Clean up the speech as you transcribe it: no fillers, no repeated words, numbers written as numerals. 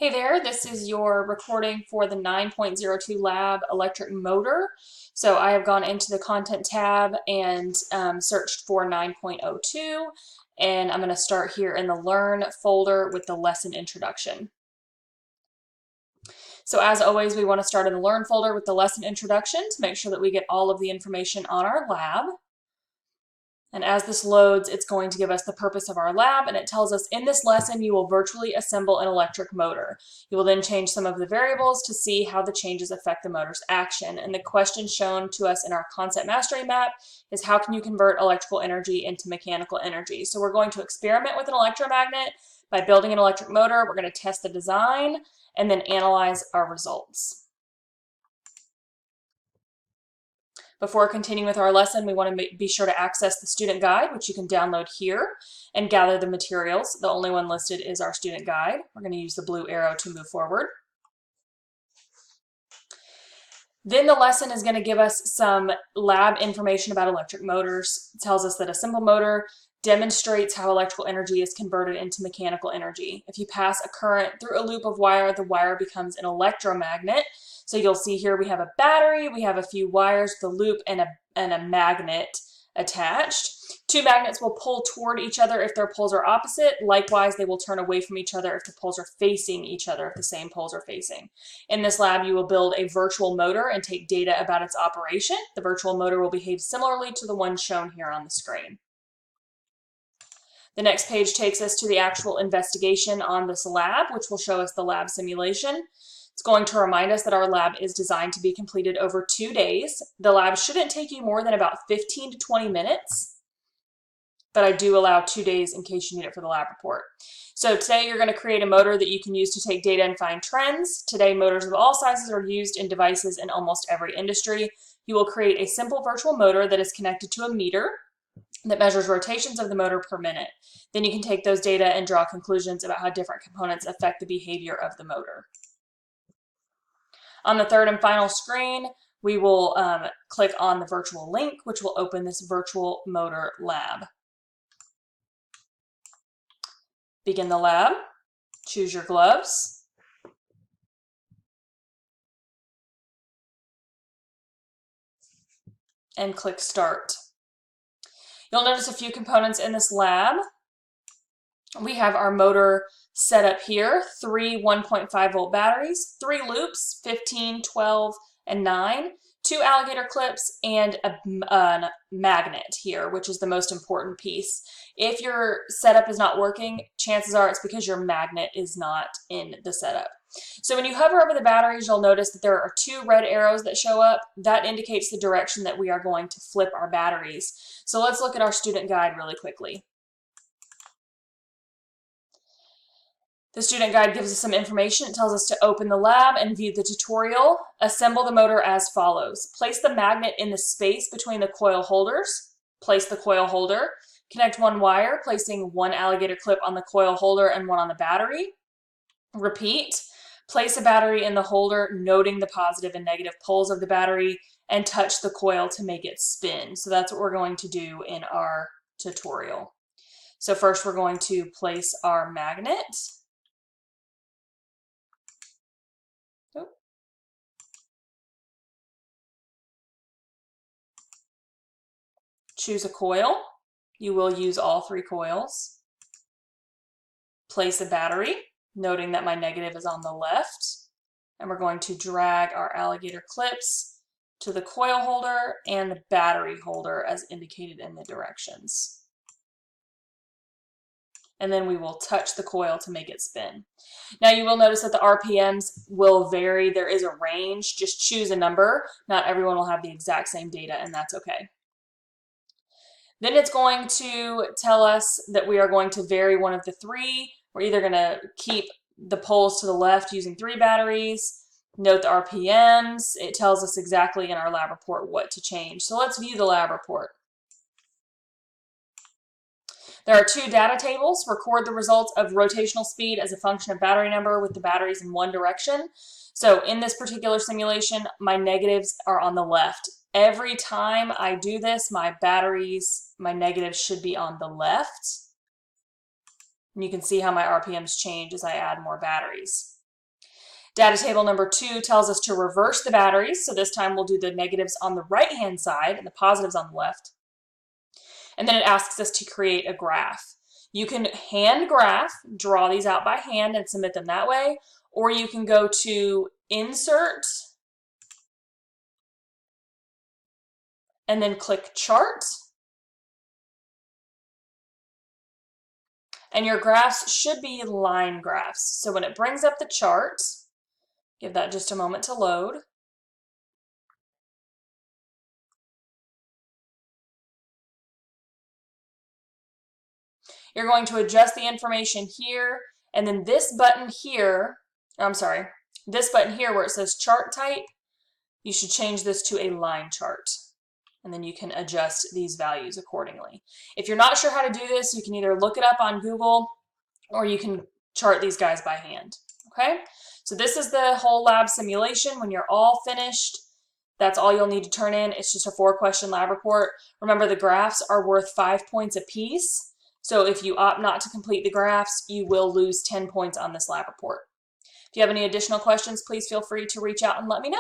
Hey there, this is your recording for the 9.02 lab electric motor. So I have gone into the content tab and searched for 9.02, and I'm going to start here in the Learn folder with the lesson introduction. So as always, we want to start in the Learn folder with the lesson introduction to make sure that we get all of the information on our lab. And as this loads, it's going to give us the purpose of our lab, and it tells us in this lesson you will virtually assemble an electric motor. You will then change some of the variables to see how the changes affect the motor's action. And the question shown to us in our concept mastery map is, how can you convert electrical energy into mechanical energy? So we're going to experiment with an electromagnet by building an electric motor. We're going to test the design and then analyze our results. Before continuing with our lesson, we want to be sure to access the student guide, which you can download here, and gather the materials. The only one listed is our student guide. We're going to use the blue arrow to move forward. Then the lesson is going to give us some lab information about electric motors. It tells us that a simple motor demonstrates how electrical energy is converted into mechanical energy. If you pass a current through a loop of wire, the wire becomes an electromagnet. So you'll see here we have a battery, we have a few wires, the loop, and a magnet attached. Two magnets will pull toward each other if their poles are opposite. Likewise, they will turn away from each other if the poles are facing each other, if the same poles are facing. In this lab, you will build a virtual motor and take data about its operation. The virtual motor will behave similarly to the one shown here on the screen. The next page takes us to the actual investigation on this lab, which will show us the lab simulation. It's going to remind us that our lab is designed to be completed over 2 days. The lab shouldn't take you more than about 15 to 20 minutes, but I do allow 2 days in case you need it for the lab report. So today you're going to create a motor that you can use to take data and find trends. Today, motors of all sizes are used in devices in almost every industry. You will create a simple virtual motor that is connected to a meter that measures rotations of the motor per minute. Then you can take those data and draw conclusions about how different components affect the behavior of the motor. On the third and final screen, we will click on the virtual link, which will open this virtual motor lab. Begin the lab, choose your gloves, and click Start. You'll notice a few components in this lab. We have our motor set up here, 3 1.5 volt batteries, 3 loops, 15, 12, and 9, 2 alligator clips, and a magnet here, which is the most important piece. If your setup is not working, chances are it's because your magnet is not in the setup. So when you hover over the batteries, you'll notice that there are 2 red arrows that show up. That indicates the direction that we are going to flip our batteries. So let's look at our student guide really quickly. The student guide gives us some information. It tells us to open the lab and view the tutorial. Assemble the motor as follows. Place the magnet in the space between the coil holders. Place the coil holder. Connect 1 wire, placing 1 alligator clip on the coil holder and 1 on the battery. Repeat. Place a battery in the holder, noting the positive and negative poles of the battery, and touch the coil to make it spin. So that's what we're going to do in our tutorial. So first we're going to place our magnet. Choose a coil. You will use all 3 coils. Place a battery, noting that my negative is on the left. And we're going to drag our alligator clips to the coil holder and the battery holder as indicated in the directions. And then we will touch the coil to make it spin. Now you will notice that the RPMs will vary. There is a range. Just choose a number. Not everyone will have the exact same data, and that's okay. Then it's going to tell us that we are going to vary one of the 3. We're either going to keep the poles to the left using 3 batteries, note the RPMs. It tells us exactly in our lab report what to change. So let's view the lab report. There are 2 data tables. Record the results of rotational speed as a function of battery number with the batteries in one direction. So in this particular simulation, my negatives are on the left. Every time I do this, my negatives should be on the left. And you can see how my RPMs change as I add more batteries. Data table number 2 tells us to reverse the batteries. So this time we'll do the negatives on the right-hand side and the positives on the left. And then it asks us to create a graph. You can hand graph, draw these out by hand and submit them that way, or you can go to Insert and then click Chart. And your graphs should be line graphs. So when it brings up the chart, give that just a moment to load. You're going to adjust the information here, and then this button here, this button here where it says chart type, you should change this to a line chart. And then you can adjust these values accordingly. If you're not sure how to do this, you can either look it up on Google or you can chart these guys by hand, okay? So this is the whole lab simulation. When you're all finished, that's all you'll need to turn in. It's just a 4-question lab report. Remember, the graphs are worth 5 points apiece. So if you opt not to complete the graphs, you will lose 10 points on this lab report. If you have any additional questions, please feel free to reach out and let me know.